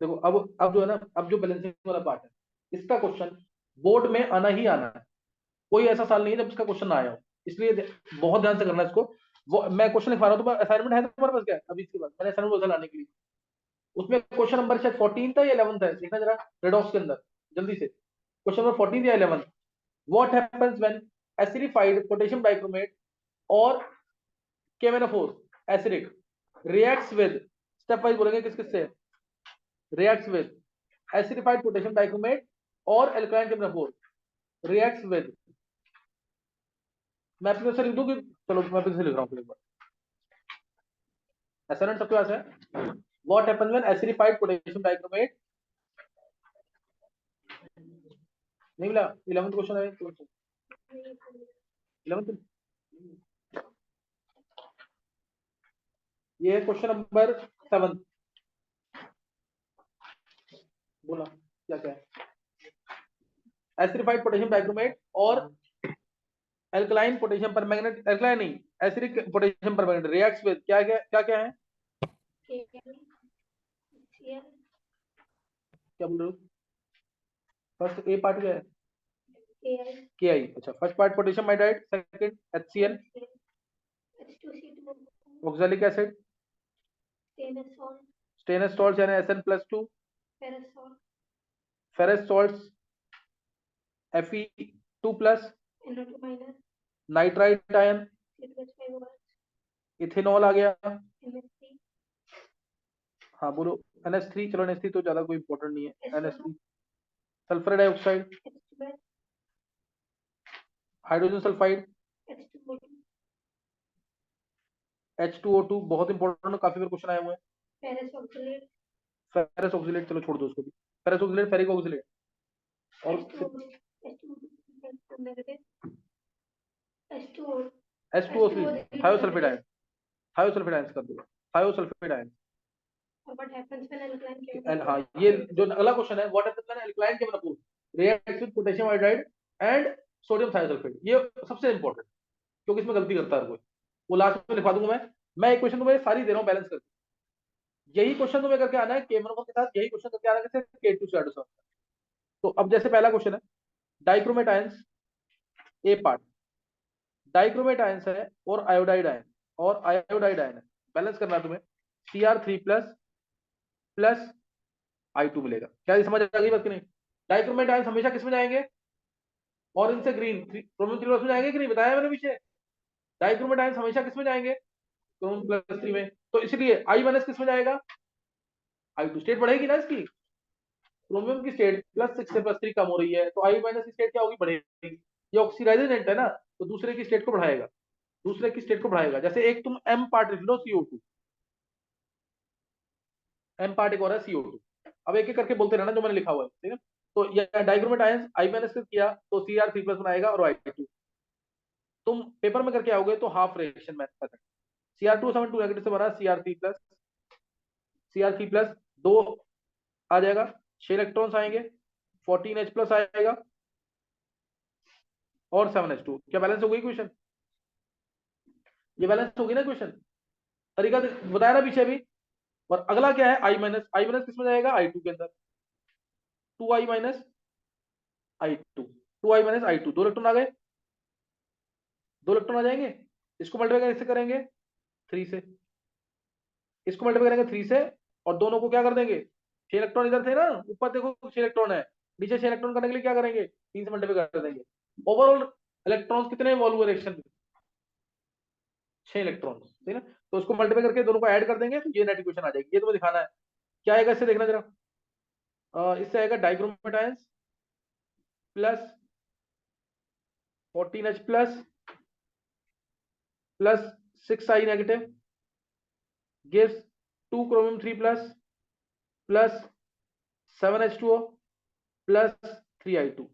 देखो अब जो है ना, अब जो बैलेंसिंग वाला पार्ट है, इसका क्वेश्चन बोर्ड में आना ही आना है। कोई ऐसा साल नहीं है जब इसका क्वेश्चन ना आया हो, इसलिए बहुत ध्यान से करना इसको। वो मैं क्वेश्चन लिखवा रहा हूँ, तो असाइनमेंट है तुम्हारे पास क्या अभी? इसके बाद मैंने असाइनमेंट लाने के लिए, उसमें क्वेश्चन नंबर शायद 14 था या 11 था, देखना जरा रेडॉक्स के अंदर जल्दी से। क्वेश्चन नंबर 14 या 11, what happens when acidified potassium dichromate और KMnO4 acidic reacts with, step wise बोलेंगे किस किस से reacts with acidified potassium dichromate और एल्कालाइन KMnO4 रिएक्ट्स विद। मैं अपने से लिख दूं कि चलो मैं अपने से लिख रहा हूँ एक बार, असाइनमेंट सबके पास है। What happens when acidified potassium dichromate, नहीं मिला? 11th क्वेश्चन है, 11th ये क्वेश्चन नंबर 7। बोला क्या क्या है? एसिडिफाइड पोटेशियम डाइक्रोमेट और एल्कलाइन पोटेशियम परमैंगनेट, एल्कलाइन नहीं, acidic potassium permanganate reacts with क्या क्या क्या क्या है? क्या बोल रहे हो? फर्स्ट ए पार्ट क्या है? KI। अच्छा, first part potassium hydride, second HCl oxalic acid, stannous salt यानी SN+2, ferrous salts Fe2+, nitrite ion, ethanol आ गया। हाँ बोलो। NH3, चलो NH3 तो ज्यादा कोई इंपॉर्टेंट नहीं है। NH3, sulphur dioxide, hydrogen sulphide, H2O2 बहुत इंपॉर्टेंट, काफी बार क्वेश्चन आए हुए हैं। फेरस ऑक्सीलेट, चलो छोड़ दो उसको भी। फेरस ऑक्सीलेट, फेरिक ऑक्सीलेट और H2O3 thiosulphate ion, thiosulphate ion कर दो, थायोसल्फेट आयन। हाँ, ये जो अगला क्वेश्चन है, what happens when alkaline KMnO4 reacts with potassium hydride and sodium thiosulphate, ये सबसे इंपॉर्टेंट, क्योंकि इसमें गलती करता है कोई। वो लास्ट में लिखवा दूंगा मैं एक क्वेश्चन तुम्हें सारी दे रहा हूँ बैलेंस करके। यही क्वेश्चन तुम्हें करके आना है KMnO4 के साथ, यही क्वेश्चन करके आना है K2 से K2। तो अब जैसे पहला क्वेश्चन है, डाइक्रोमेट आयंस, ए पार्ट, डाइक्रोमेट आयंस है और आयोडाइड आयन, और आयोडाइड आयन है, बैलेंस करना है तुम्हें। Cr3 प्लस I2 मिलेगा। क्या ये समझ आ गई बात कि नहीं? डाइक्रोमेट आयंस हमेशा किस में जाएंगे? ऑरेंज से ग्रीन, क्रोमियम 3+ में जाएंगे कि नहीं, बताया मैंने पीछे। डाइक्रोमेट आयंस हमेशा किस में जाएंगे? क्रोमियम +3 में। तो इसलिए I- किस में जाएगा? I2 स्टेट बढ़ेगी ना इसकी, क्रोमियम की स्टेट +6 से +3 कम हो रही है, तो I- की स्टेट क्या होगी? बढ़ेगी। ये ऑक्सीडाइजिंग एजेंट है ना, तो दूसरे की स्टेट को बढ़ाएगा, दूसरे की स्टेट को बढ़ाएगा। जैसे एक तुम M पार्ट लिख लो, CO2, M पार्ट एक और है CO2। अब एक एक करके बोलते रहना जो मैंने लिखा हुआ है, ठीक है? तो ये डाइक्रोमेट आयंस I- किया तो Cr3+ बनाएगा और I2। तुम पेपर में करके आओगे तो half reaction method, Cr2 negative से बना Cr3+, दो आ जाएगा, 6 इलेक्ट्रॉन्स आएंगे, 14H+ आएगा और 7H2। क्या बैलेंस हो गई क्वेश्चन? ये बैलेंस होगी ना क्वेश्चन? तरीका बताया ना पीछे अभी। और अगला क्या है? I- किस में जाएगा? I2 के अंदर, 2I- I2, 2I- I2, 2 electron आ गए, 2 इलेक्ट्रॉन आ जाएंगे। इसको मल्टीप्लाई कैसे करेंगे? 3 से। इसको मल्टीप्लाई करेंगे 3 से, और दोनों को क्या कर देंगे? 6 इलेक्ट्रॉन इधर थे ना, ऊपर देखो 6 इलेक्ट्रॉन है, नीचे 6 इलेक्ट्रॉन करने के लिए क्या करेंगे? 3 से मल्टीप्लाई कर देंगे। ओवरऑल इलेक्ट्रॉन्स कितने इवॉल्व हुए रिएक्शन में? 6 इलेक्ट्रॉन, ठीक है। तो उसको मल्टीप्लाई करके दोनों को ऐड कर देंगे, तो ये नेट इक्वेशन आ जाएगी। ये तुम्हें दिखाना है। क्या आएगा इससे, देखना जरा। इससे आएगा dichromate ions plus 14H plus 6I negative gives 2 chromium 3+ plus 7H2O plus 3I2।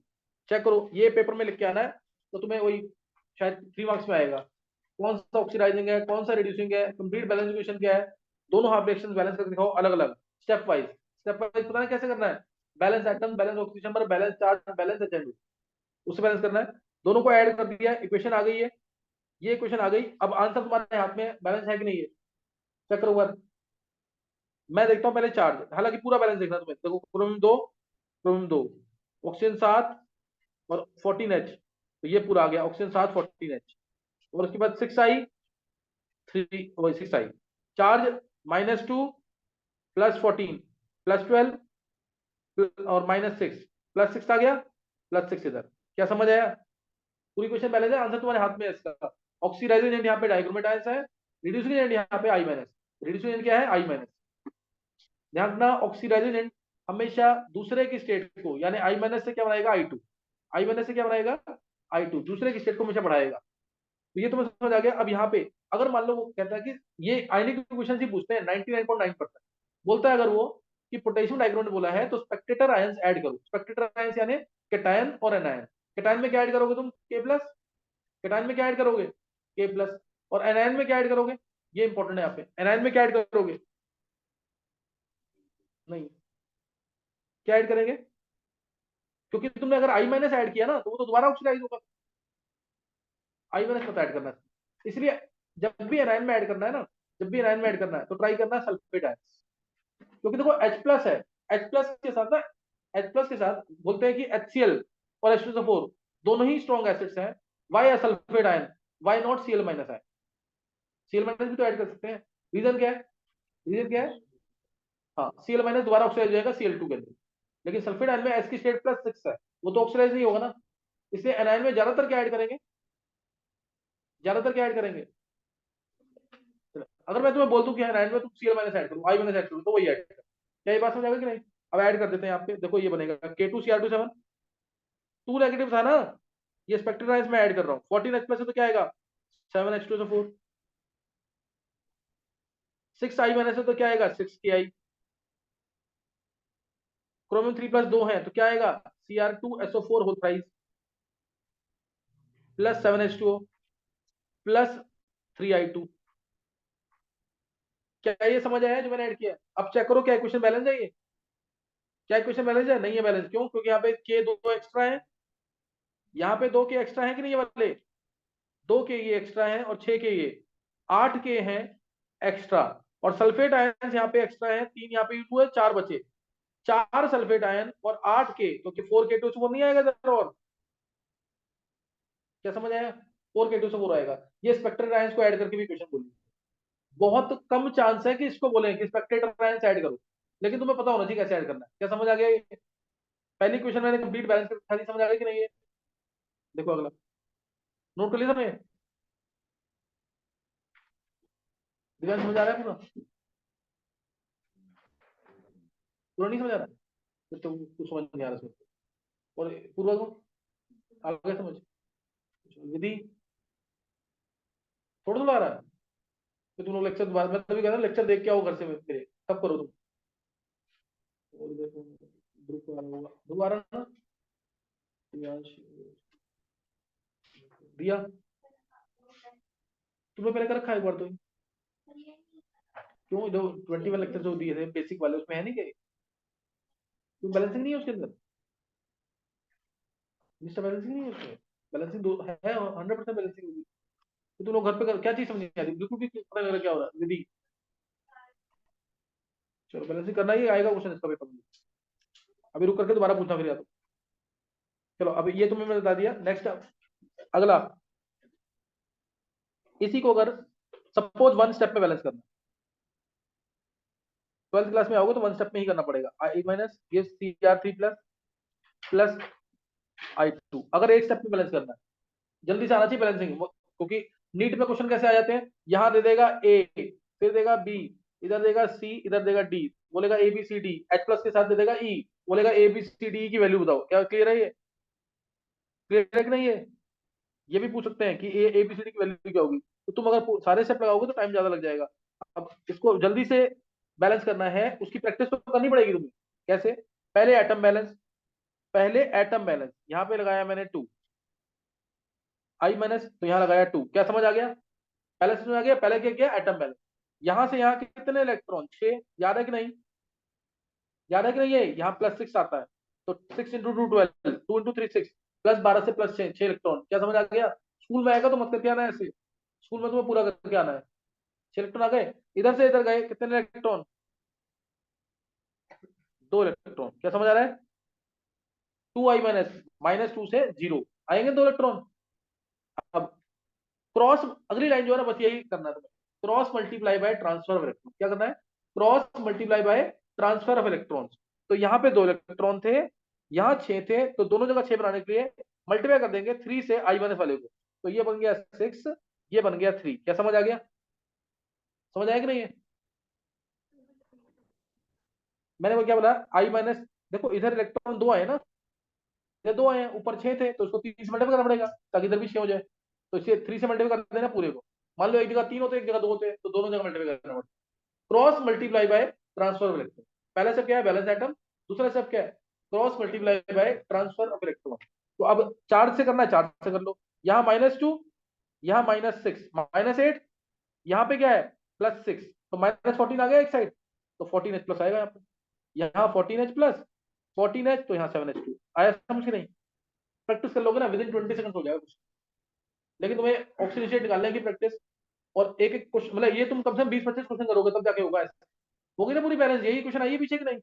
Check करो, ये पेपर में लिख के आना है, तो तुम्हें वही शायद 3 मार्क्स में आएगा। कौन सा ऑक्सीडाइजिंग है, कौन सा रिड्यूसिंग है, कंप्लीट बैलेंस इक्वेशन क्या है, दोनों हाफ रिएक्शंस बैलेंस करके दिखाओ अलग अलग, स्टेप वाइज। स्टेप वाइज पता है कैसे करना है? Balance atom, balance oxygen number, balance charge, balance agent, उससे बैलेंस करना है। दोनों को ऐड कर दिया, इक्वेशन आ गई है, ये इक्वेशन आ गई। अब आंसर तुम्हारे हाथ में, बैलेंस है कि नहीं है, चेक करो। मैं देखता हूँ पहले चार्ज, हालांकि पूरा बैलेंस देखना तुम्हें। देखो क्रोमियम 2, क्रोमियम 2, ऑक्सीजन 7 और 14H, तो ये पूरा आ गया ऑक्सीजन 7 14H। और उसके बाद 6I 3 वही 6I, चार्ज -2 +14 +12 और -6, +6 आ गया, +6 इधर। क्या समझ आया? पूरी क्वेश्चन बैलेंस है, आंसर तुम्हारे हाथ में है इसका। ऑक्सीडाइजिंग एजेंट यहाँ पे डाइक्रोमेट आयंस है, रिड्यूसिंग एजेंट यहाँ पे I-। रिड्यूसिंग एजेंट क्या है? I-। ध्यान रखना, ऑक्सीडाइजिंग एजेंट हमेशा दूसरे की स्टेट को, यानी I- से क्या बनाएगा? I2। I- से क्या बनाएगा? I2, दूसरे की स्टेट को हमेशा बढ़ाएगा। तो ये तुम्हें समझ आ गया। अब यहाँ पे अगर मान लो वो कहता है कि ये आयनिक क्वेश्चन ही पूछते हैं 99.9%, बोलता है अगर वो कि पोटेशियम डाइक्रोमेट बोला है तो स्पेक्टेटर आयंस ऐड करो। स्पेक्टेटर आयंस यानी कैटायन और एनायन। कैटायन में क्या ऐड करोगे तुम? K+। कैटायन में क्या ऐड करोगे? K+। और एनायन में क्या ऐड करोगे? ये इंपॉर्टेंट है यहाँ पे, एनायन में क्या ऐड करोगे? नहीं, क्या ऐड करेंगे? क्योंकि तुमने अगर I- ऐड किया ना तो वो तो दोबारा ऑक्सीडाइज होगा। I- मत ऐड करना, इसलिए जब भी एनायन में ऐड करना है ना, जब भी एनायन में ऐड करना है तो ट्राई करना सल्फेट आयंस। क्योंकि देखो H+ है, H+ के साथ ना, H+ के साथ बोलते हैं कि HCl और H2SO4 दोनों ही स्ट्रॉन्ग एसिड्स हैं। वाई है sulphate ion, why not Cl- है? Cl- भी तो ऐड कर सकते हैं। रीजन क्या है? रीजन क्या है? हाँ, Cl- दोबारा ऑक्सीडाइज हो जाएगा Cl2 के अंदर। लेकिन सल्फेट आयन में एस की स्टेट +6 है, वो तो ऑक्सीडाइज नहीं होगा ना। इसलिए एनायन में ज्यादातर क्या ऐड करेंगे? ज्यादातर क्या ऐड करेंगे? अगर मैं तुम्हें बोल दूं कि एनायन में तुम Cl- ऐड करो, I- ऐड करो, तो वही ऐड करो। क्या ये बात समझ आ गई कि नहीं? अब ऐड कर देते हैं यहाँ पे, देखो ये बनेगा K2Cr2 7, 2 नेगेटिव था ना, ये स्पेक्ट्रलाइज में ऐड कर रहा हूँ। 14H+ है तो क्या आएगा? 7H2SO4। 6I- है तो क्या आएगा? 6Ki। क्रोमियम 3+2 है तो क्या आएगा? Cr2SO4 whole price +7H2O +3I2। क्या ये समझ आया जो मैंने ऐड किया? अब चेक करो क्या इक्वेशन बैलेंस है ये? क्या इक्वेशन बैलेंस है? नहीं है बैलेंस। क्यों? क्योंकि यहाँ पे के दो एक्स्ट्रा है, यहाँ पे 2 के एक्स्ट्रा है कि नहीं? ये वाले 2 के ये एक्स्ट्रा है और 6 के ये 8 के हैं एक्स्ट्रा। और सल्फेट आयन यहाँ पे एक्स्ट्रा है 3, यहाँ पे U2 है, 4 बचे। 4 सल्फेट आयन और 8 के, तो 4K2 नहीं आएगा इधर? और क्या समझ आया? 4K2 आएगा। ये स्पेक्ट्रल आयंस को ऐड करके भी क्वेश्चन बोलिए। बहुत कम चांस है कि इसको बोलें कि स्पेक्ट्रेटर आयंस ऐड करो, लेकिन तुम्हें पता होना चाहिए कैसे ऐड करना है। क्या समझ आ गया ये? पहली क्वेश्चन मैंने कंप्लीट बैलेंस करके दिखा दी, समझ आ गया कि नहीं? है देखो अगला, नोट कर लिया सबने? दिव्यांश समझ आ रहा है पूरा? पूरा नहीं समझ आ रहा? फिर तो कुछ समझ नहीं आ रहा इसमें। और पूर्वा को आगे समझ, विधि थोड़ा थोड़ा आ रहा है। तो तुम लोग लेक्चर दोबारा, मैं तभी कह रहा हूँ लेक्चर देख के आओ घर से मेरे, तब करो तुम। और देखो ग्रुप आ रहा होगा, दोबारा ना दिव्यांश, दिया तुमने पहले कर रखा है एक बार तो। क्यों? जो 21 लेक्चर जो दिए थे बेसिक वाले, उसमें है नहीं क्या? क्यों बैलेंसिंग नहीं है उसके अंदर? मिस्टर बैलेंसिंग नहीं है उसमें? बैलेंसिंग दो है, 100% बैलेंसिंग होगी। तो तुम लोग घर पे क्या चीज समझ नहीं आ रही? बिल्कुल भी पता नहीं लग रहा क्या हो रहा है यदि। चलो बैलेंसिंग करना ही आएगा क्वेश्चन इसका पेपर में। अभी रुक करके दोबारा पूछना फिर या तो। चलो अभी ये तुम्हें मैंने बता दिया। नेक्स्ट अगला, इसी को अगर सपोज 1 स्टेप में बैलेंस करना, 12th क्लास में आओगे तो 1 स्टेप में ही करना पड़ेगा। I- ये Cr3+ प्लस I2, अगर एक स्टेप में बैलेंस करना है। जल्दी से आना चाहिए बैलेंसिंग, क्योंकि नीट में क्वेश्चन कैसे आ जाते हैं? यहां दे देगा ए, फिर देगा बी, इधर देगा सी, इधर देगा डी, बोलेगा A B C D, H+ के साथ दे देगा ई, बोलेगा ए बी सी डी की वैल्यू बताओ। क्या क्लियर है ये? क्लियर है कि नहीं है? ये भी पूछ सकते हैं कि ए बी सी डी की वैल्यू क्या होगी। तो तुम अगर सारे स्टेप लगाओगे तो टाइम ज्यादा लग जाएगा। अब इसको जल्दी से बैलेंस करना है, उसकी प्रैक्टिस तो करनी पड़ेगी तुम्हें। कैसे? पहले एटम बैलेंस, पहले एटम बैलेंस यहां पे लगाया मैंने 2, I- तो यहां लगाया 2। क्या समझ आ गया? पहले समझ आ गया? पहले क्या किया? Atom balance. यहां से यहां कितने इलेक्ट्रॉन? 6, याद है कि नहीं? याद है कि नहीं? है यहाँ +6 आता है, तो 6 × 2 12, 2 × 3 6, +12 से +6 इलेक्ट्रॉन। क्या समझ आ गया? स्कूल में आएगा तो मत करके आना है ऐसे, स्कूल में तुम्हें पूरा करके आना है। 6 इलेक्ट्रॉन आ गए, इधर से इधर गए कितने इलेक्ट्रॉन? दो इलेक्ट्रॉन, क्या समझ आ रहा है? 2i माइनस, -2 से 0 आएंगे दो इलेक्ट्रॉन। अब क्रॉस, अगली लाइन जो है ना बस यही करना है तुम्हें, cross multiply by transfer of electron. क्या करना है? Cross multiply by transfer of electrons. तो यहाँ पे दो इलेक्ट्रॉन थे, यहाँ 6 थे, तो दोनों जगह 6 बनाने के लिए मल्टीप्लाई कर देंगे 3 से i माइनस वाले को, तो ये बन गया 6, ये बन गया 3। क्या समझ आ गया? समझ आया कि नहीं है? मैंने वो क्या बोला, i माइनस, देखो इधर इलेक्ट्रॉन दो आए ना, इधर दो आए हैं, ऊपर 6 थे, तो इसको 3 से मल्टीप्लाई करना पड़ेगा ताकि इधर भी 6 हो जाए। तो इसे 3 से मल्टीप्लाई कर देना पूरे को। मान लो एक जगह 3 होते, एक जगह 2 होते, तो दोनों जगह मल्टीप्लाई करना पड़ेगा। Cross multiply by transfer of electron. पहला स्टेप क्या है? Balance atom. दूसरा स्टेप क्या है? Cross multiply by transfer of electron. तो अब चार्ज से करना है, चार्ज से कर लो। यहाँ -2, यहाँ -6, -8, यहाँ पे क्या है? +6, तो -14 आ गया एक साइड, तो 14H प्लस आएगा यहाँ पे। यहाँ 14H प्लस 14H, तो यहाँ 7H2 आया। समझ के नहीं? प्रैक्टिस कर लोगे ना, विद इन 20 सेकंड हो जाएगा कुछ। लेकिन तुम्हें ऑक्सीजन स्टेट निकालने की प्रैक्टिस, और एक एक क्वेश्चन, मतलब ये तुम कम से कम 20-25 क्वेश्चन करोगे तब जाके होगा ऐसा। होगी ना पूरी बैलेंस? यही क्वेश्चन आई है पीछे कि नहीं?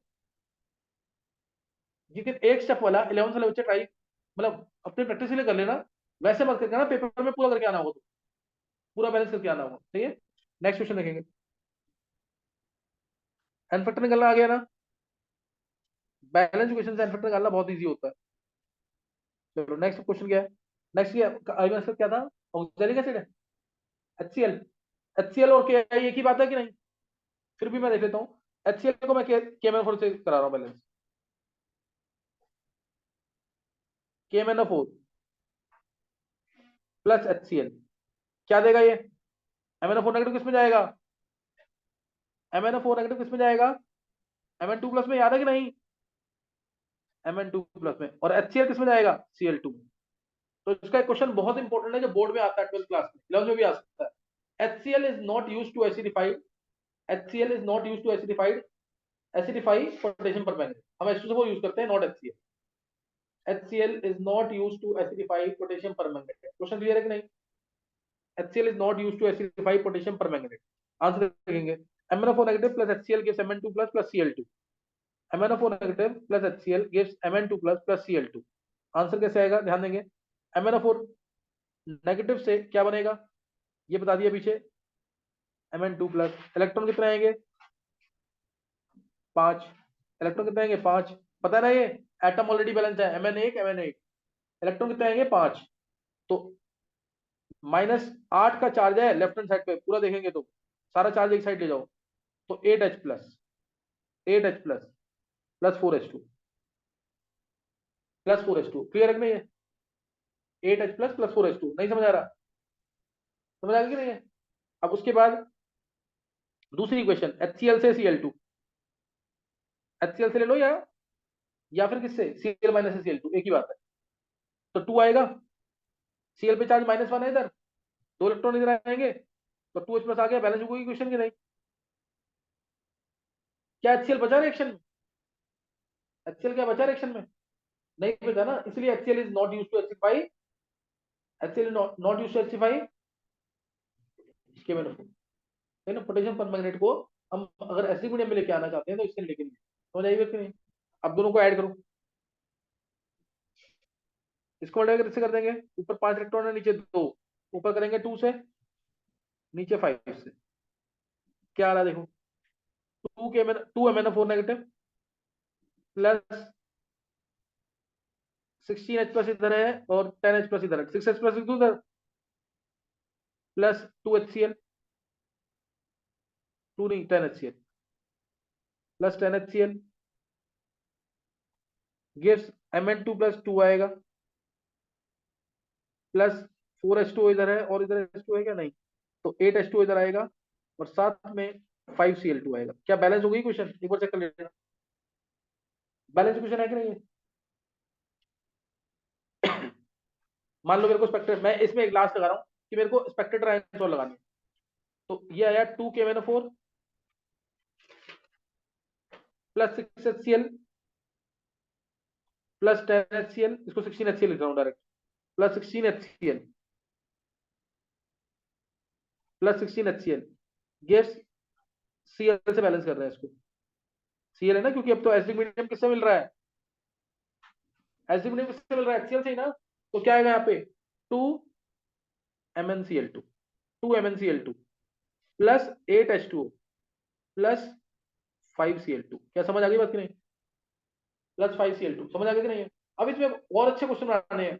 लेकिन एक स्टेप वाला 11th वाले बच्चे ट्राई, मतलब अपने प्रैक्टिस के लिए कर लेना, वैसे मत करके ना पेपर में पूरा करके आना होगा, तो पूरा बैलेंस करके आना होगा। सही है? नेक्स्ट क्वेश्चन देखेंगे। एन फैक्टर निकालना आ गया ना? बैलेंस क्वेश्चन से एन फैक्टर निकालना बहुत ईजी होता है। चलो नेक्स्ट क्वेश्चन क्या है? नेक्स्ट आई आंसर क्या था? ऑक्जेलिक एसिड है, HCl। HCl और के एक ही बात है कि नहीं? फिर भी मैं देख लेता हूँ। HCl को मैं KMnO4 से करा रहा हूँ बैलेंस। KMnO4 प्लस HCl क्या देगा ये? MnO4 नेगेटिव किस में जाएगा? MnO4 नेगेटिव किस में जाएगा? Mn2 प्लस में, याद है कि नहीं? Mn2 प्लस में। और HCl किस में जाएगा? Cl2। तो इसका एक क्वेश्चन बहुत इंपॉर्टेंट है जो बोर्ड में आता है 12th क्लास में, 11th में भी आ सकता है। HCl is not used to acidify, HCl is not used to acidify potassium permanganate। हम H2SO4 यूज करते हैं, not HCl। HCl is not used to acidify potassium permanganate। Question clear है कि नहीं? HCl is not used to acidify potassium permanganate। Answer देखेंगे, MnO4 negative plus HCl gives Mn2 plus Cl2। MnO4 negative plus HCl gives Mn2 plus Cl2। Answer कैसे आएगा? ध्यान देंगे, MnO4 negative से क्या बनेगा ये बता दिया पीछे, Mn2 प्लस। इलेक्ट्रॉन कितने आएंगे? 5। इलेक्ट्रॉन कितने आएंगे? 5। पता है ना ये एटम ऑलरेडी बैलेंस है, Mn1 Mn1। इलेक्ट्रॉन कितने आएंगे? 5। तो -8 का चार्ज है लेफ्ट हैंड साइड पे, पूरा देखेंगे तो सारा चार्ज एक साइड ले जाओ, तो 8H plus, 8H plus plus 4H2, plus 4H2। Clear है कि नहीं है? 8H plus plus 4H2। नहीं समझ आ रहा? समझ आ गया कि नहीं है? अब उसके बाद दूसरी इक्वेशन, HCl से Cl2। HCl से ले लो, या फिर किससे? Cl माइनस से Cl2, एक ही बात है। तो 2 आएगा, Cl पे चार्ज -1 है, इधर दो इलेक्ट्रॉन इधर आएंगे, तो 2H प्लस आ गया। बैलेंस होगी इक्वेशन की नहीं? क्या HCl बचा रिएक्शन में? HCl क्या बचा रिएक्शन में? नहीं बचा ना, इसलिए HCl is not used to acidify, HCl is not used to acidify KMnO4। है ना? पोटेशियम परमैंगनेट को हम अगर एसिड मीडियम में लेके आना चाहते हैं तो इससे लेके नहीं। समझ आइए कि नहीं? अब दोनों को ऐड करो, इसको मल्टीप्लाई किससे कर देंगे? ऊपर 5 इलेक्ट्रॉन है, नीचे 2, ऊपर करेंगे 2 से, नीचे 5 से। क्या आ रहा है देखो, 2 MnO4 negative plus 16H plus इधर है, और 10H प्लस इधर है, 6H प्लस इधर, प्लस 2HCl, 2 नहीं 10HCl, plus 10HCl gives Mn2 plus 2 आएगा, प्लस 4H2 इधर है, और इधर H2 है क्या? नहीं, तो 8H2 इधर आएगा, और साथ में 5Cl2 आएगा। क्या बैलेंस हो गई क्वेश्चन? एक बार चेक कर लेना, बैलेंस क्वेश्चन है कि नहीं? मान लो मेरे को स्पेक्टर, मैं इसमें एक लास्ट लगा रहा हूँ कि मेरे को स्पेक्टर ट्रायंगल लगानी है। तो ये आया 2 KMnO4 plus 6HCl plus 10HCl, इसको 16HCl लिख रहा हूँ direct, plus 16HCl plus 16HCl gives Cl से बैलेंस कर रहे हैं इसको, Cl है ना, क्योंकि अब तो एसिडिक मीडियम किससे मिल रहा है, एसिडिक मीडियम किससे मिल रहा है, HCl से ही ना। तो क्या आएगा यहाँ पे 2MnCl2, 2MnCl2 plus 8H2O plus 5Cl2। क्या समझ आ गई बात की नहीं, प्लस 5Cl2 समझ आ गया कि नहीं है। अब इसमें और अच्छे क्वेश्चन बनाने हैं,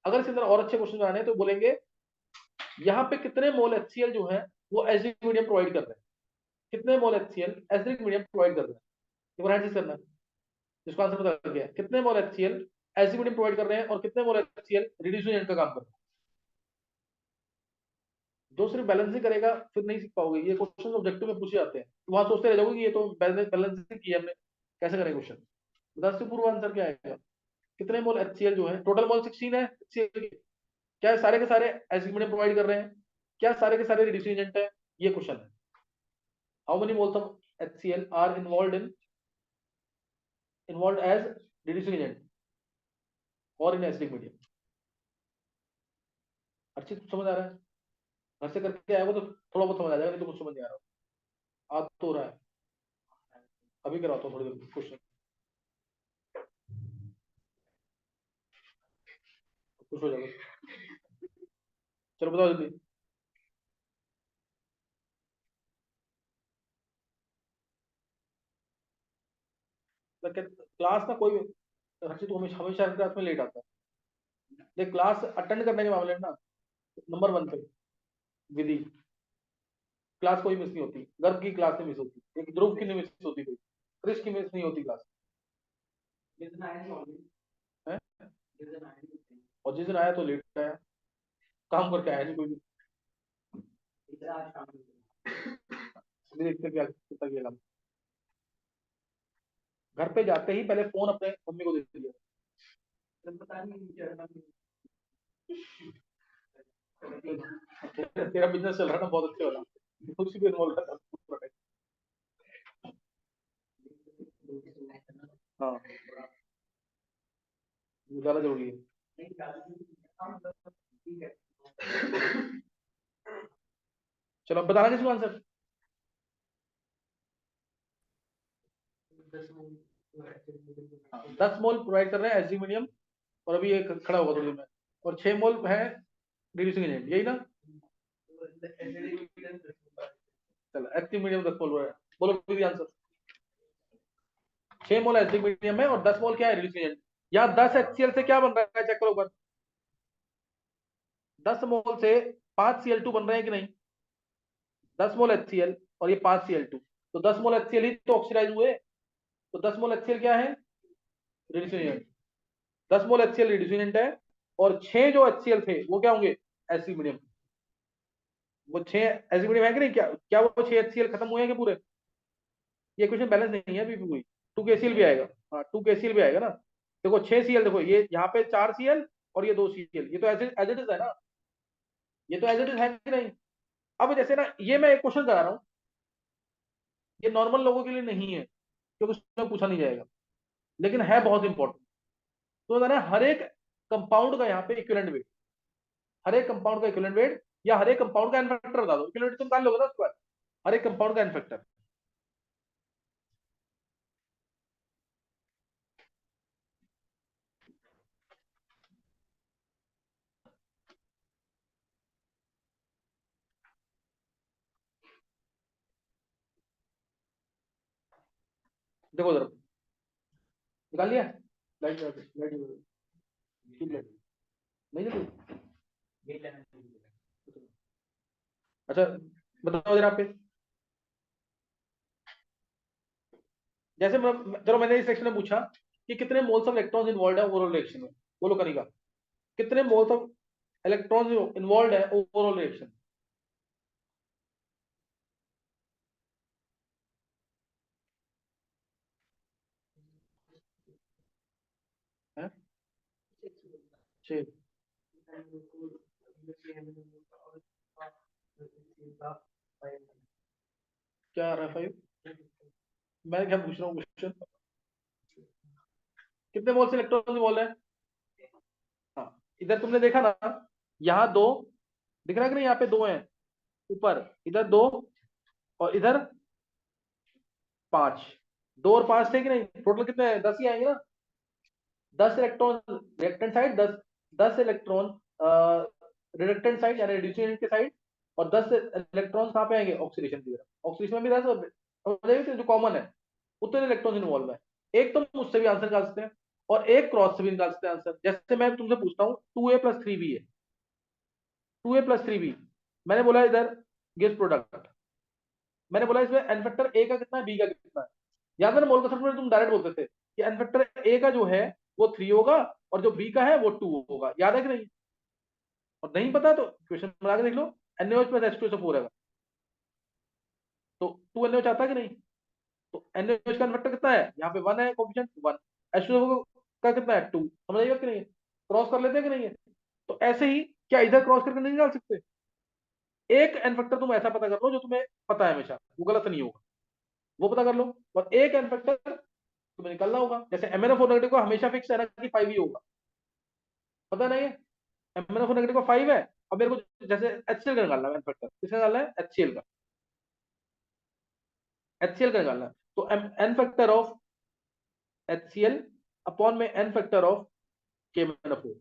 अगर इसके अंदर और अच्छे क्वेश्चन बनाने हैं तो बोलेंगे यहाँ पे कितने मोल HCl जो है वो एसिडिक मीडियम प्रोवाइड कर रहे हैं, कितने मोल HCl एसिडिक मीडियम प्रोवाइड कर रहे हैं, ये राइट करना है। जिसको आंसर पता लग गया कितने मोल HCl एसिडिक मीडियम प्रोवाइड कर रहे हैं और कितने मोल HCl रिड्यूसिंग एजेंट का काम कर रहे हैं। जो सिर्फ बैलेंसिंग करेगा फिर नहीं सीख पाओगे, ये क्वेश्चन ऑब्जेक्टिव में पूछे जाते हैं, तो वहां सोचते रह जाओगे कि ये तो बैलेंसिंग की है हमने, कैसे करें क्वेश्चन। बता से पूर्व आंसर क्या आएगा, कितने मोल HCl जो है, टोटल मोल 16 है HCl के। क्या है, सारे के सारे एसिडिक मीडियम प्रोवाइड कर रहे हैं, क्या सारे के सारे रिड्यूसिंग एजेंट है, ये क्वेश्चन है। How many moles of HCl are involved as reducing agent और इन एसिडिक मीडियम। अच्छी समझ आ रहा है, घर से करके आएगा तो थोड़ा बहुत समझ आ जाएगा, नहीं तो कुछ समझ नहीं आ रहा, आ तो रहा है। अभी कराता हूँ थोड़ी देर क्वेश्चन, खुश हो जाएगा। चलो बताओ जल्दी। क्लास ना कोई भी, हर्षित तो हमेशा हमेशा क्लास में लेट आता है, देख क्लास अटेंड करने के मामले में ना नंबर 1 पे विधि, क्लास कोई मिस नहीं होती, गर्भ की क्लास नहीं मिस होती, एक ध्रुव की नहीं मिस होती, कोई क्रिश की मिस नहीं होती क्लास है। और जिस दिन आया तो लेट आया, काम करके आया नहीं कोई भी, देखते क्या कितना किया काम। घर पे जाते ही पहले फोन अपने मम्मी को दे दिया, तेरा बिजनेस चल रहा है ना बहुत अच्छे वाला, उसी पे इन्वॉल्व रहता है। हाँ ज्यादा जरूरी है। चलो अब बताना किसको आंसर। 10 मोल प्रोवाइड कर रहे हैं एल्यूमिनियम, और अभी ये खड़ा होगा थोड़ी देर में, और 6 मोल है रिड्यूसिंग एजेंट, यही ना। चलो एक्टिव मीडियम 10 मोल है, बोलो फिर आंसर। 6 मोल एसिडिक मीडियम है और 10 मोल क्या है रिड्यूसिंग एजेंट। यहाँ 10 HCl से क्या बन रहा है चेक करो ऊपर, 10 मोल से 5Cl2 बन रहे हैं कि नहीं, 10 मोल HCl और ये 5Cl2, तो 10 मोल HCl ही तो ऑक्सीडाइज हुए, तो 10 मोल HCl क्या है रिड्यूसिंग एजेंट, 10 मोल HCl रिड्यूसिंग एजेंट है, और 6 जो HCl थे वो क्या होंगे एसिडिक मीडियम। वो 6 एसिडिक मीडियम है कि नहीं, क्या क्या वो 6 HCl खत्म हुए हैं कि पूरे, ये क्वेश्चन बैलेंस नहीं है अभी भी कोई, 2KCl भी आएगा, हाँ 2KCl भी आएगा ना। देखो 6Cl, देखो ये यहाँ पे 4Cl और ये 2Cl, ये तो एज इट इज है ना, ये तो एज इट इज है कि नहीं। अब जैसे ना ये मैं एक क्वेश्चन करा रहा हूँ, ये नॉर्मल लोगों के लिए नहीं है क्योंकि उसमें पूछा नहीं जाएगा, लेकिन है बहुत इंपॉर्टेंट। तो ना हर एक कंपाउंड का यहाँ पे इक्विवेलेंट वेट, हर एक कंपाउंड का इक्विवेलेंट वेट, या हर एक कंपाउंड का एन फैक्टर बता दो, इक्विवेलेंट तुम निकाल लोगे ना उसके बाद, हर एक कंपाउंड का एन फैक्टर। देखो जरा निकाल लिया, लाइट लाइट नहीं जल्दी। अच्छा बताओ जरा पे, जैसे चलो मैंने इस सेक्शन में पूछा कि कितने मोल्स ऑफ इलेक्ट्रॉन्स इन्वॉल्व है ओवरऑल रिएक्शन में, बोलो कनिका, कितने मोल्स ऑफ इलेक्ट्रॉन्स इन्वॉल्व है ओवरऑल रिएक्शन है। 6, क्या आ रहा है 5, मैं क्या पूछ रहा हूँ क्वेश्चन, कितने मोल्स इलेक्ट्रॉन्स इन्वॉल्व है। हाँ इधर तुमने देखा ना, यहाँ 2 दिख रहा है कि नहीं, यहाँ पे 2 हैं ऊपर, इधर 2 और इधर 5, 2 और 5 थे कि नहीं, टोटल कितने 10 ही आएंगे ना। 10 electron reactant side, 10 electron reductant side यानी रिड्यूसिंग के साइड, और 10 इलेक्ट्रॉन कहाँ पे आएंगे ऑक्सीडेशन की तरफ। ऑक्सीडेशन में भी 10 जो कॉमन है उतने इलेक्ट्रॉन इन्वॉल्व है। एक तो मुझसे भी आंसर निकाल सकते हैं और एक क्रॉस से भी निकाल सकते हैं आंसर। जैसे मैं तुमसे पूछता हूँ 2a+3b है, 2a+3b, मैंने बोला इधर गेस प्रोडक्ट, मैंने बोला इसमें एन फैक्टर ए का कितना है, बी का कितना है। याद है ना, मोल का तुम डायरेक्ट बोलते थे कि एन फैक्टर ए का जो है वो 3 होगा और जो बी का है वो 2 होगा, याद है कि नहीं। और नहीं पता तो क्वेश्चन बना के देख लो, NaOH प्लस H2SO4 है तो 2 NaOH आता है कि नहीं। तो NaOH का फैक्टर कितना है, यहाँ पे 1 है, कोफिशिएंट 1, H2SO का कितना है 2, समझ आइएगा कि नहीं, क्रॉस कर लेते हैं कि नहीं है। तो ऐसे ही क्या इधर क्रॉस करके नहीं निकाल सकते। एक एन फैक्टर तुम ऐसा पता कर लो जो तुम्हें पता है हमेशा, वो गलत नहीं होगा, वो पता कर लो। और एक एन फैक्टर तुम्हें निकालना होगा, जैसे MnO4 नेगेटिव को हमेशा फिक्स है ना कि 5 ही होगा, पता नहीं है। MnO4 नेगेटिव का 5 है। अब मेरे को जैसे HCl का निकालना है एन फैक्टर, किसका निकालना है, HCl का, HCl का निकालना है। तो N factor of HCl upon में N factor of KMnO4,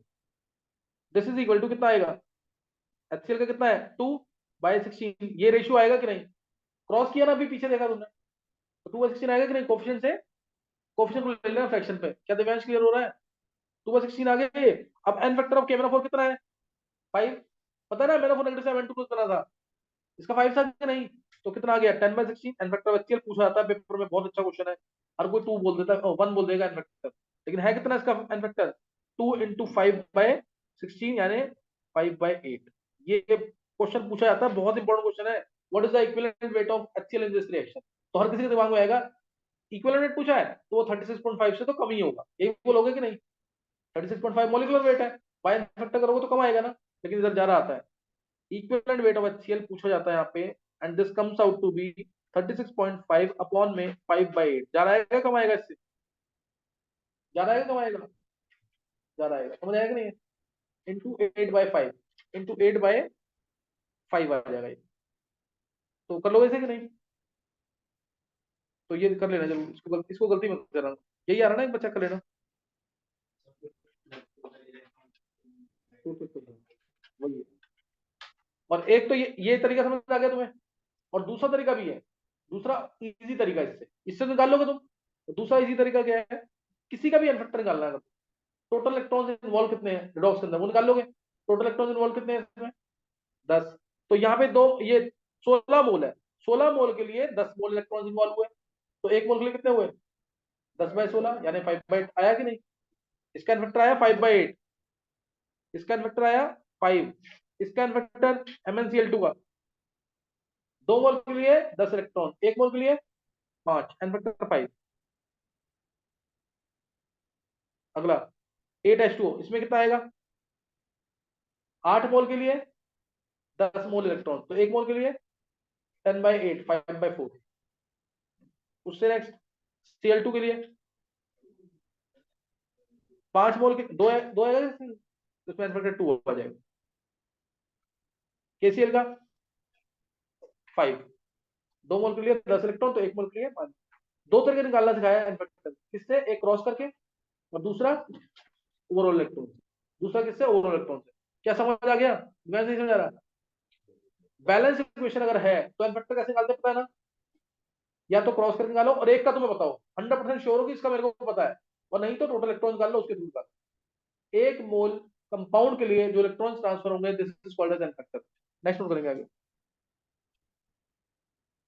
this is equal to कितना आएगा, HCl का कितना है 2/16, ये रेशियो आएगा कि नहीं। क्रॉस किया ना अभी पीछे देखा तुमने, तो 2/16 आएगा कि नहीं, कोफिशिएंट से कोफिशिएंट को ले लेना फ्रैक्शन पे, क्या दिव्यांश क्लियर हो रहा है। 2/16 आ गए। अब एन फैक्टर ऑफ KMnO4 कितना है 5, पता है ना, MnO4 नेगेटिव से Mn2 प्लस बना था, इसका 5 था कि नहीं। तो कितना आ गया 10/16, एन फैक्टर ऑफ HCl पूछा जाता है पेपर में, बहुत अच्छा क्वेश्चन है। हर कोई 2 बोल देता है, 1 बोल देगा एन फैक्टर, लेकिन है कितना इसका एन फैक्टर, 2 × 5/16 यानी 5/8। ये क्वेश्चन पूछा जाता है, बहुत इंपॉर्टेंट क्वेश्चन है। What is the equivalent weight of HCl in this reaction, तो हर किसी के दिमाग में आएगा इक्विवेलेंट वेट पूछा है तो वो 36.5 से तो कम ही होगा, यही बोलोगे कि नहीं। 36.5 मोलिकुलर वेट है, बाय फैक्टर करोगे तो कम आएगा ना, लेकिन इधर ज्यादा आता है। इक्विवेलेंट वेट ऑफ HCl पूछा जाता है यहाँ पे, and this comes out to be 36.5 upon में 5/8, ज्यादा आएगा कम आएगा इससे, ज्यादा आएगा कम आएगा, ज्यादा आएगा, समझ आएगा नहीं, इंटू 8/5, इंटू 8/5 आ जाएगा ये। तो कर लोगे इसे कि नहीं, तो ये कर लेना जरूर, इसको गलती मत करना, यही आ रहा ना एक बच्चा कर लेना। वही है। और एक तो ये तरीका समझ आ गया तुम्हें, और दूसरा तरीका भी है, दूसरा इजी तरीका, इससे इससे निकाल लोगे तुम। तो दूसरा इजी तरीका क्या है, किसी का भी एनफेक्टर निकालना है, टोटल इलेक्ट्रॉन इन्वॉल्व कितने हैं रिडॉक्स के अंदर वो निकाल लोगे। टोटल इलेक्ट्रॉन इन्वॉल्व कितने हैं इसमें 10, तो यहाँ पे दो ये 16 मोल है, 16 मोल के लिए 10 मोल इलेक्ट्रॉन इन्वॉल्व हुए, तो एक मोल के लिए कितने हुए 10/16 यानी 5/8 आया कि नहीं। इसका इन्फेक्टर आया 5/8, इसका इन्फेक्टर आया 5, इसका इन्फेक्टर MnCl2 का 2 मोल के लिए 10 इलेक्ट्रॉन, 1 मोल के लिए 5, इन्फेक्टर 5। अगला 8H2O, इसमें कितना आएगा 8 मोल के लिए 10 मोल इलेक्ट्रॉन, तो 1 मोल के लिए 10/8 5/4। उससे नेक्स्ट Cl2 के लिए 5 मोल के दो आएगा इसमें इन्फेक्टर 2 आ जाएगा। KCl का 5, 2 मोल के लिए 10 इलेक्ट्रॉन, तो 1 मोल के लिए 5। दो तरीके निकालना सिखाया है इन्फेक्टर, किससे, एक क्रॉस करके और दूसरा ओवरऑल इलेक्ट्रॉन से, दूसरा किससे ओवरऑल इलेक्ट्रॉन से। क्या समझ आ गया, मैं नहीं समझा रहा। बैलेंस इक्वेशन अगर है तो इन्फेक्टर कैसे निकालते हैं पता है ना, या तो क्रॉस करके निकालो, और एक का तुम्हें बताओ 100% श्योर हो कि इसका मेरे को पता है, और नहीं तो टोटल इलेक्ट्रॉन निकाल लो उसके थ्रू निकालो। एक मोल कंपाउंड के लिए जो इलेक्ट्रॉन ट्रांसफर होंगे this is called as infector. Next note करेंगे आगे।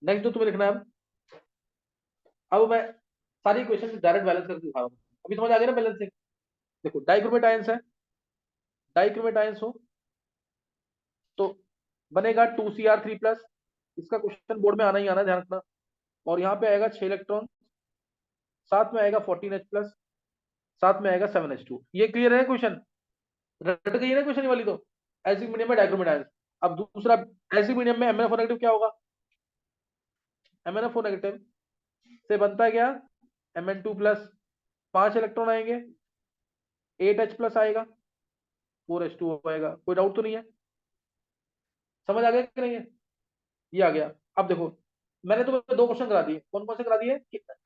नेक्स्ट जो तुम्हें लिखना है, अब मैं सारी इक्वेशन डायरेक्ट बैलेंस करके दिखा रहा हूँ। अभी समझ आ गया ना बैलेंसिंग। देखो डाइक्रोमेट आयंस है, डाइक्रोमेट आयंस हो तो बनेगा 2Cr3+, इसका क्वेश्चन बोर्ड में आना ही आना, ध्यान रखना। और यहाँ पे आएगा 6 इलेक्ट्रॉन, साथ में आएगा 14H+, साथ में आएगा 7H2। ये क्लियर है क्वेश्चन, रट गई है ना क्वेश्चन वाली तो। एसिड मीडियम में डाइक्रोमेट आयंस। अब दूसरा, एसिड मीडियम में MnO4 नेगेटिव क्या होगा, MnO4 नेगेटिव से बनता है क्या Mn2+, 5 इलेक्ट्रॉन आएंगे, 8H+ आएगा, 4H2 आएगा, कोई डाउट तो नहीं है, समझ आ गया कि नहीं है। ये आ गया। अब देखो मैंने तुम्हें दो क्वेश्चन करा दिए, कौन कौन से करा दिए?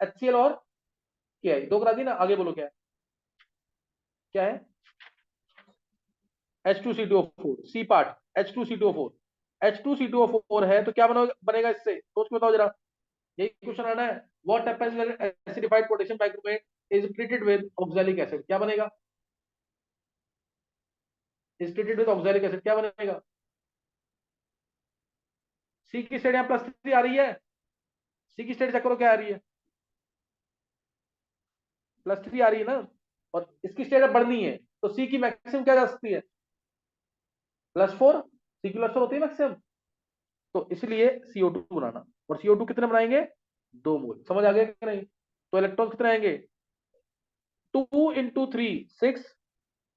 HCl और KI, दो करा दिए ना। आगे बोलो क्या है? क्या है? H2C2O4, C part, H2C2O4। H2C2O4 है तो क्या बनेगा इससे? सोच के बताओ जरा। यही क्वेश्चन आना है। What happens when acidified potassium bicarbonate is treated with oxalic acid? क्या बनेगा? Is treated with oxalic acid, क्या बनेगा? सी की स्टेट यहाँ +3 आ रही है। सी की स्टेट चेक करो क्या आ रही है? +3 आ रही है ना। और इसकी स्टेट अब बढ़नी है, तो सी की मैक्सिमम क्या जा सकती है? +4। सी की +4 होती है मैक्सिमम। तो इसलिए CO2 बनाना। और CO2 कितने बनाएंगे? 2 मोल। समझ आ गया कि नहीं? तो इलेक्ट्रॉन कितने आएंगे? 2 × 3 6,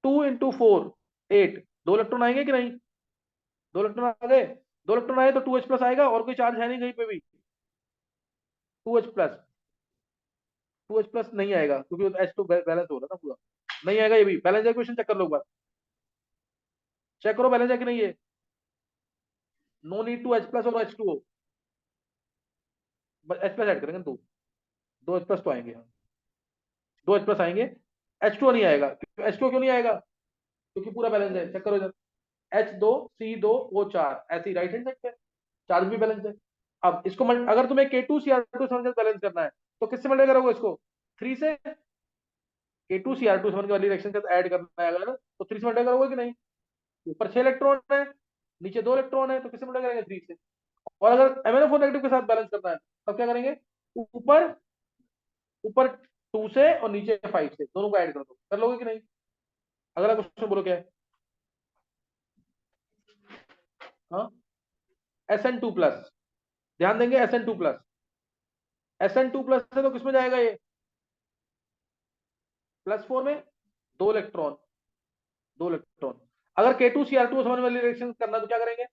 2 × 4 8। 2 इलेक्ट्रॉन आएंगे कि नहीं? 2 इलेक्ट्रॉन आ गए। 2 इलेक्ट्रॉन आए तो 2H+ आएगा, और कोई चार्ज है नहीं कहीं पे भी। 2H+। 2H+ नहीं आएगा क्योंकि H2 बैलेंस हो रहा है ना पूरा। नहीं आएगा ये भी। बैलेंस इक्वेशन चेक कर लो एक बार। चेक करो बैलेंस है कि नहीं है। नो नीड टू H+ और H2O। H+ ऐड करेंगे दो। 2H+ तो आएंगे। 2H+ आएंगे। H2O नहीं आएगा। H2O क्यों नहीं आएगा? क्योंकि पूरा बैलेंस है। चेक करो इधर। H2C2O4 ऐसी राइट हैंड साइड पे चार्ज भी बैलेंस है। अब इसको अगर तुम्हें K2Cr2 बैलेंस करना है तो किससे मल्टीप्लाई करोगे इसको? 3 से। K2Cr2 वाली रिएक्शन के साथ ऐड करना है अगर, तो 3 से मल्टीप्लाई करोगे कि नहीं? ऊपर 6 इलेक्ट्रॉन है, नीचे 2 इलेक्ट्रॉन है, तो किससे मल्टीप्लाई करेंगे? 3 से। और अगर MnO4 नेगेटिव के साथ बैलेंस करना है तब क्या करेंगे? ऊपर ऊपर 2 से और नीचे 5 से, दोनों को ऐड कर दो। कर लोगे कि नहीं? अगला क्वेश्चन बोलो क्या है? हाँ, SN2+। ध्यान देंगे SN2+। SN2+ है तो किसमें जाएगा ये? +4 में। 2 इलेक्ट्रॉन। 2 इलेक्ट्रॉन। अगर K2Cr2 समझ वाली रिएक्शन करना तो क्या करेंगे?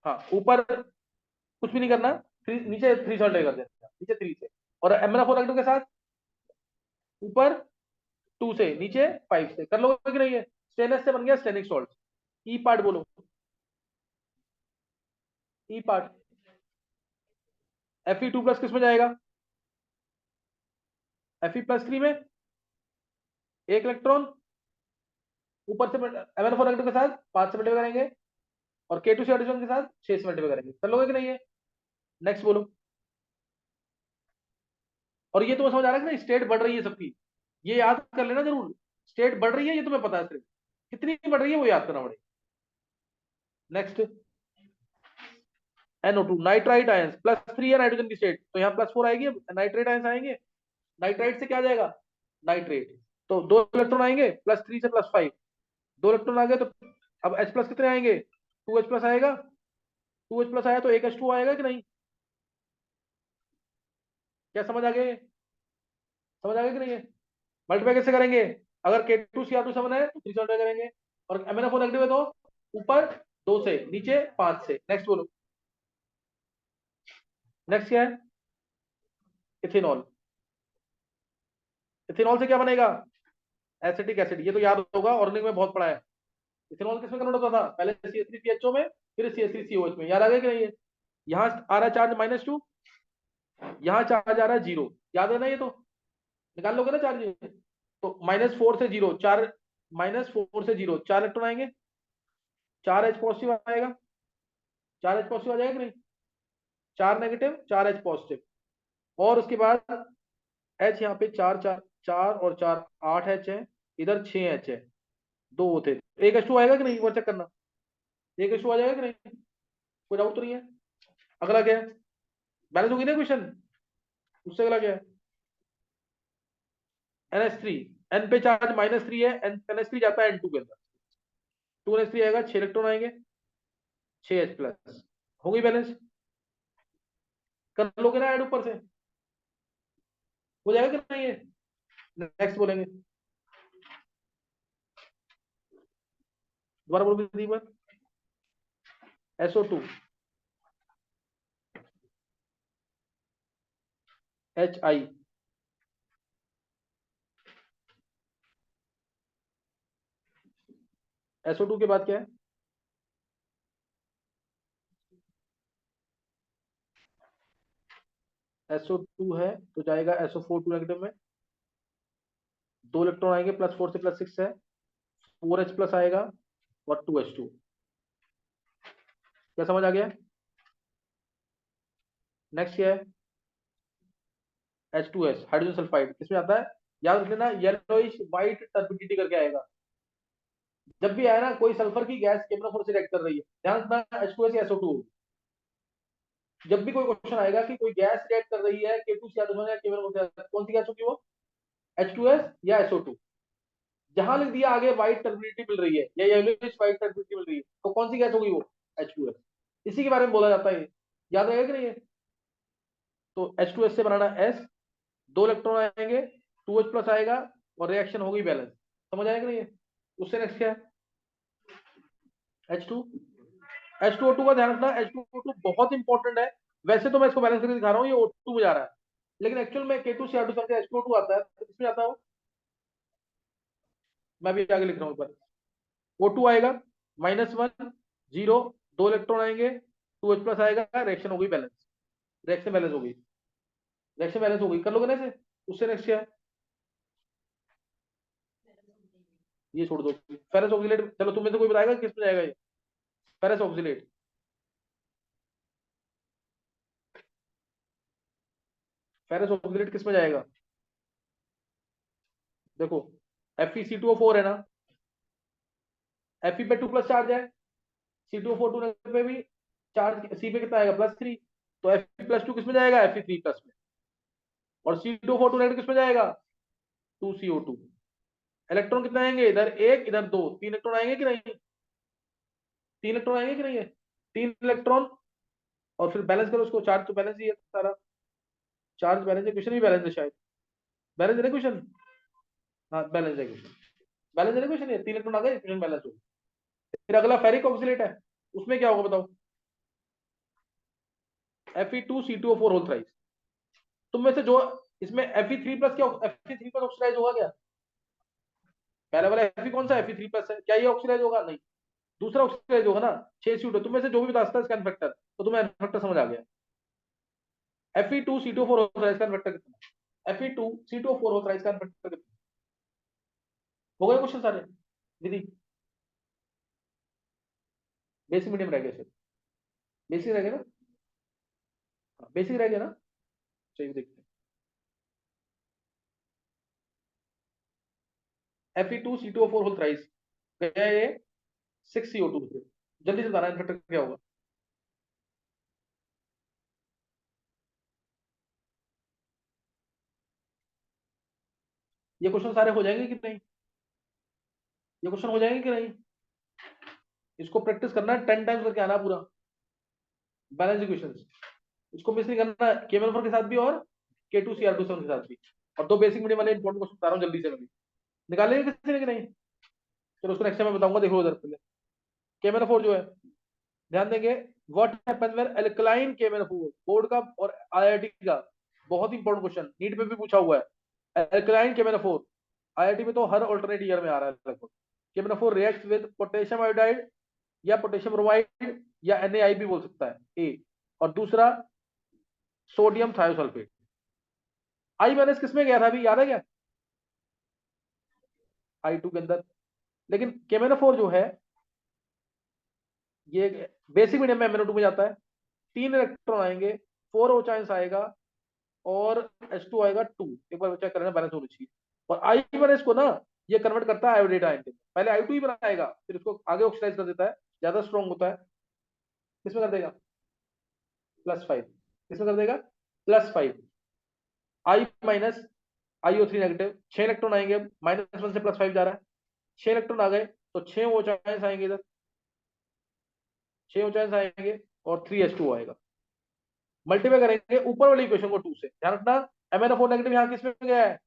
हाँ, ऊपर कुछ भी नहीं करना। नीचे 3 से कर देना, नीचे 3 से। और MnO4 नेगेटिव के साथ ऊपर 2 से, नीचे 5 से। कर लोगे कि नहीं है? स्टेनलेस से बन गया स्टेनिक सॉल्ट। ई पार्ट बोलो। ई पार्ट। Fe2+ किस में जाएगा? Fe+3 में। 1 इलेक्ट्रॉन। ऊपर से MnO4 नेगेटिव के साथ 5 से मल्टीप्लाई करेंगे, और K2Cr2 के साथ 6 से मल्टीप्लाई करेंगे। कर लोगे कि नहीं है? नेक्स्ट बोलो। और ये तुम्हें समझ आ रहा है कि नहीं? स्टेट बढ़ रही है सबकी। ये याद कर लेना जरूर। स्टेट बढ़ रही है ये तुम्हें पता है, सिर्फ कितनी बढ़ रही है वो याद करना पड़ेगा। नेक्स्ट। NO2 नाइट्राइट आयंस +3 है नाइट्रोजन की स्टेट, तो यहाँ +4 आएगी। नाइट्रेट आयंस आएंगे। नाइट्राइट से क्या जाएगा? नाइट्रेट। तो 2 इलेक्ट्रॉन आएंगे +3 से +5। 2 इलेक्ट्रॉन आ गए तो अब H+ कितने आएंगे? 2H+ आएगा। 2H+ आया तो एक H2 आएगा कि नहीं? क्या समझ आ गया? समझ आ गया कि नहीं है? मल्टीप्लाई कैसे करेंगे? अगर K2Cr2 है तो 3 से मल्टीप्लाई करेंगे, और MnO4 नेगेटिव है तो ऊपर 2 से, नीचे 5 से। नेक्स्ट बोलो। नेक्स्ट क्या है? इथेनॉल। इथेनॉल से क्या बनेगा? Acetic acid. ये तो याद होगा, ऑर्गेनिक में बहुत पढ़ा है। इथेनॉल किसमें कन्वर्ट होता था? पहले CH3CHO में, फिर CH3COH में। याद आ गया कि नहीं है? यहाँ आ रहा है चार्ज -2, यहाँ चार्ज आ रहा है 0। याद है ना? ये तो निकाल लोगे ना चार्ज ये? तो -4 से 0 4, -4 से 0 4 इलेक्ट्रॉन आएंगे। 4H पॉजिटिव आएगा। 4H पॉजिटिव आ जाएगा कि नहीं? 4 नेगेटिव, 4H पॉजिटिव। और उसके बाद H यहाँ पे 4 4, 4 और 4 8H है। इधर 6H है। दो होते, एक H2 आएगा कि नहीं? वो चेक करना। एक H2 आ जाएगा कि नहीं? कोई डाउट तो नहीं है? अगला क्या है? बैलेंस होगी ना क्वेश्चन। उससे अगला क्या है? NH3। N पे चार्ज -3 है। NH3 जाता है N2 के अंदर। 2NH3 आएगा, 6 इलेक्ट्रॉन आएंगे। 6H+। हो गई बैलेंस। कर लोगे ना ऐड ऊपर से? हो जाएगा कि नहीं है? नेक्स्ट बोलेंगे। दोबारा बोलो एक बार। SO2 HI। SO2 के बाद क्या है? SO2 है तो जाएगा SO4 2 नेगेटिव में, 2 इलेक्ट्रॉन आएंगे, +4 से +6 है, 4H प्लस आएगा और 2H2। क्या समझ आ गया? नेक्स्ट क्या है? H2S हाइड्रोजन सल्फाइड किसमें आता है? याद रख लेना, येलोइश व्हाइट टर्बिडिटी करके आएगा। जब भी आए ना कोई सल्फर की गैस केमिनोफोर से रिएक्ट कर रही है, ध्यान रखना H2S या SO2। जब भी कोई क्वेश्चन आएगा कि कोई गैस रिएक्ट कर रही है K2 से हाइड्रोजन या केमिनोफोर से, कौन सी गैस होगी वो? H2S या SO2। जहां लिख दिया आगे व्हाइट टर्बिडिटी मिल रही है या येलोइश व्हाइट टर्बिडिटी मिल रही है, तो कौन सी गैस होगी वो? H2S। इसी के बारे में बोला जाता है, याद रहेगा कि नहीं है? तो H2S से बनाना S, 2 इलेक्ट्रॉन आएंगे, 2H प्लस आएगा और रिएक्शन होगी बैलेंस। समझ आएगा नहीं है? उससे नेक्स्ट क्या है? H2 H2O2 का ध्यान रखना, H2O2 बहुत इंपॉर्टेंट है। वैसे तो मैं इसको बैलेंस करके दिखा रहा हूँ, ये O2 में जा रहा है, लेकिन एक्चुअल में K2Cr2 करके H2O2 आता है, तो किसमें आता हो? मैं भी आगे लिख रहा हूँ ऊपर। O2 आएगा -1 0, 2 इलेक्ट्रॉन आएंगे, 2H प्लस आएगा, रिएक्शन होगी बैलेंस। रिएक्शन बैलेंस होगी, रिएक्शन बैलेंस होगी, कर लोगे ना इसे? उससे नेक्स्ट क्या है? ये छोड़ दो, फेरस ऑक्सीलेट। चलो तुम में से कोई बताएगा किस में जाएगा ये फेरस ऑक्सीलेट? फेरस ऑक्सीलेट किस में जाएगा? देखो FeC2O4 है ना, Fe पे 2 प्लस चार्ज है, C2O4 2 पे भी चार्ज, C पे कितना आएगा? +3। तो Fe+2 किस में जाएगा? Fe3 प्लस में। और C2O4 2 नेगेटिव किस में जाएगा? 2CO2। इलेक्ट्रॉन कितने आएंगे? इधर एक, इधर दो, 3 इलेक्ट्रॉन आएंगे कि नहीं? 3 इलेक्ट्रॉन आएंगे कि नहीं है? 3 इलेक्ट्रॉन, और फिर बैलेंस करो उसको, चार्ज तो बैलेंस ही है सारा। चार्ज बैलेंस है, क्वेश्चन भी बैलेंस है शायद। बैलेंस है ना क्वेश्चन? हाँ बैलेंस है क्वेश्चन, बैलेंस है ना क्वेश्चन, ये 3 इलेक्ट्रॉन आ गए, क्वेश्चन बैलेंस हो। फिर अगला फेरिक ऑक्सीलेट है, उसमें क्या होगा बताओ? Fe2C2O4 whole thrice. तुम में से जो इसमें Fe3 प्लस, क्या Fe3 प्लस ऑक्सीडाइज होगा क्या? पहले वाला Fe कौन सा Fe3 प्लस है, क्या ये ऑक्सीडाइज होगा? नहीं, दूसरा ऑक्सीडाइज होगा ना। 6CO2। तुम में से जो भी बता सकता है इसका इन्फेक्टर, तो तुम्हें इन्फेक्टर समझ आ गया। Fe2C2O4 होल थ्राइस का इन्फेक्टर कितना? Fe2C2O4 होल थ्राइस का इन्फेक्टर कितना? हो गए क्वेश्चन सारे दीदी? बेसिक मीडियम रह गया सिर्फ, बेसिक रह गया ना? बेसिक रह गया ना? चलिए देखते हैं। Fe2C2O4 होल थ्राइस गया ये 6CO2 से। जल्दी से बताना इन्फेक्टर क्या होगा? ये क्वेश्चन सारे हो जाएंगे कि नहीं? ये क्वेश्चन हो जाएंगे कि नहीं? इसको प्रैक्टिस करना है, 10 टाइम्स करके आना पूरा बैलेंस इक्वेशन। इसको मिस नहीं करना, केमल के साथ भी और K2Cr2 के साथ भी। और दो बेसिक मीडियम वाले इंपॉर्टेंट क्वेश्चन बता रहा हूँ, जल्दी से मैं निकालेंगे किसी ने कि नहीं? चलो उसको नेक्स्ट टाइम मैं बताऊंगा, देखो उधर पहले। केमेनोफोर जो है, ध्यान देंगे, what happens when alkaline K M N O four, board का और IIT का बहुत इंपॉर्टेंट क्वेश्चन, नीट में भी पूछा हुआ है। अल्कलाइन केमेनोफोर IIT में तो हर ऑल्टरनेट ईयर में आ रहा है लगभग। केमेनोफोर रिएक्ट्स विद पोटेशियम आयोडाइड या पोटेशियम ब्रोमाइड या NaI भी बोल सकता है, ए। और दूसरा सोडियम थायोसल्फेट। आई माइनस किसमें गया था अभी, याद है क्या? I2 के अंदर। लेकिन केमेनोफोर जो है, ये बेसिक मीडियम में MnO2 में जाता है। 3 इलेक्ट्रॉन आएंगे, 4 O चांस आएगा और H2 आएगा 2। एक बार चेक करना, बैलेंस होनी चाहिए। और आई माइनस को ना ये कन्वर्ट करता है आयोडेट आयन के, पहले I2 ही बनाएगा, फिर उसको आगे ऑक्सीडाइज कर देता है, ज्यादा स्ट्रॉन्ग होता है। किसमें कर देगा? +5। किसमें कर देगा? +5। आई माइनस IO3 नेगेटिव, 6 इलेक्ट्रॉन आएंगे, -1 से +5 जा रहा है, 6 इलेक्ट्रॉन आ गए तो 6 O चांस आएंगे इधर, 6 O चांस आएंगे और 3H2 आएगा। मल्टीप्लाई करेंगे ऊपर वाली इक्वेशन को 2 से, ध्यान रखना। MnO4 नेगेटिव यहाँ किसमें गया है?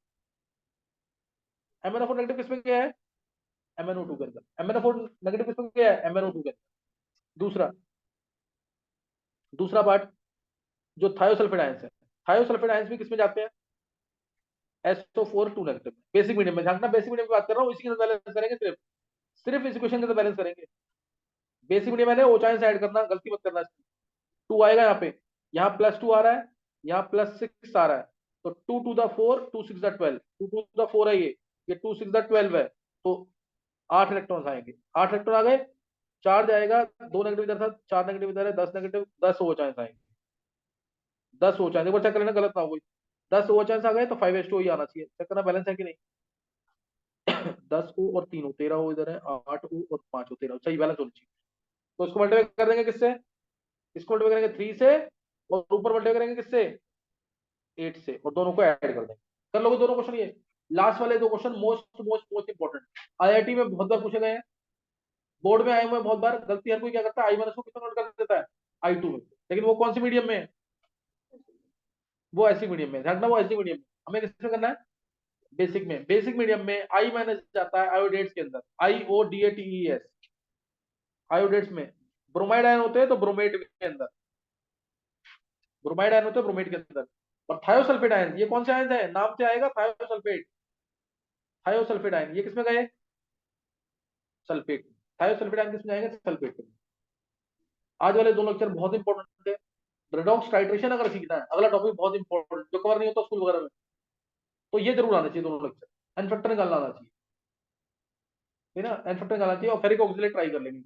MnO4 नेगेटिव किसमें गया है? MnO2 के अंदर। MnO4 नेगेटिव किसमें गया है? MnO2 के अंदर। दूसरा, दूसरा पार्ट जो थायोसल्फेट आयंस है, थायोसल्फेट आयंस भी किसमें जाते हैं? SO4 2 negative. बेसिक मीडियम में, ध्यान रखना बेसिक मीडियम की बात कर रहा हूँ, इसी के साथ बैलेंस करेंगे, सिर्फ सिर्फ इस इक्वेशन के साथ बैलेंस करेंगे। बेसिक मीडियम मैंने O चांस ऐड करना, गलती मत करना। 2 आएगा यहाँ पे, यहाँ +2 आ रहा है, यहाँ +6 आ रहा है, तो 2 to the 4, 2 6 the 12, 2 to the 4 है ये 2 6 the 12 है, तो 8 इलेक्ट्रॉन आएंगे, 8 इलेक्ट्रॉन आ गए, चार्ज आएगा, 2 नेगेटिव इधर था, 4 नेगेटिव इधर है, 10 नेगेटिव, 10 ओ चांस आएंगे, 10 ओ चांस, एक बार चेक कर लेना गलत ना हो कोई, 10 ओ चांस आ गए तो 5:2 ही आना चाहिए, चेक करना बैलेंस है कि नहीं। 10 ओ और 3 ओ, 13 ओ इधर है, 8 ओ और 5 ओ, 13 ओ, सही बैलेंस होनी चाहिए। तो इसको मल्टीप्लाई कर देंगे किससे, इसको मल्टीप्लाई करेंगे 3 से, और ऊपर मल्टीप्लाई करेंगे किससे, 8 से, और दोनों को ऐड कर देंगे। कर लोगे दोनों क्वेश्चन, ये लास्ट वाले दो question most most most important, IIT में बहुत बार पूछे गए हैं, बोर्ड में आए हुए हैं बहुत बार, गलती हर कोई क्या करता है, आई माइनस को कितना नोट कर देता है, I2 में, लेकिन वो कौन सी मीडियम में है, वो ऐसी मीडियम में, ध्यान रखना वो ऐसी मीडियम में, हमें किसमें करना है, बेसिक में, बेसिक मीडियम में आई माइनस जाता है आयोडेट्स के अंदर, IODATES, आयोडेट्स में ब्रोमाइड आयन होते हैं तो ब्रोमेट के अंदर, ब्रोमाइड आयन होते हैं ब्रोमेट के अंदर, और थायोसल्फेट आयन, ये कौन से आयन है, नाम से आएगा थायोसल्फेट, थायोसल्फेट आयन, ये किसमें गए, सल्फेट, थायोसल्फेट आयन किसमें जाएंगे, सल्फेट में। आज वाले दो लेक्चर बहुत इंपॉर्टेंट है, रेडॉक्स टाइट्रेशन अगर सीखना है, अगला टॉपिक बहुत इंपॉर्टेंट जो कवर नहीं होता स्कूल वगैरह में, तो ये जरूर आना चाहिए दोनों लेक्चर, एन फैक्टर निकालना आना चाहिए, है ना, एन फैक्टर निकालना चाहिए, और फेरिक ऑक्सीलेट ट्राई कर लेंगे।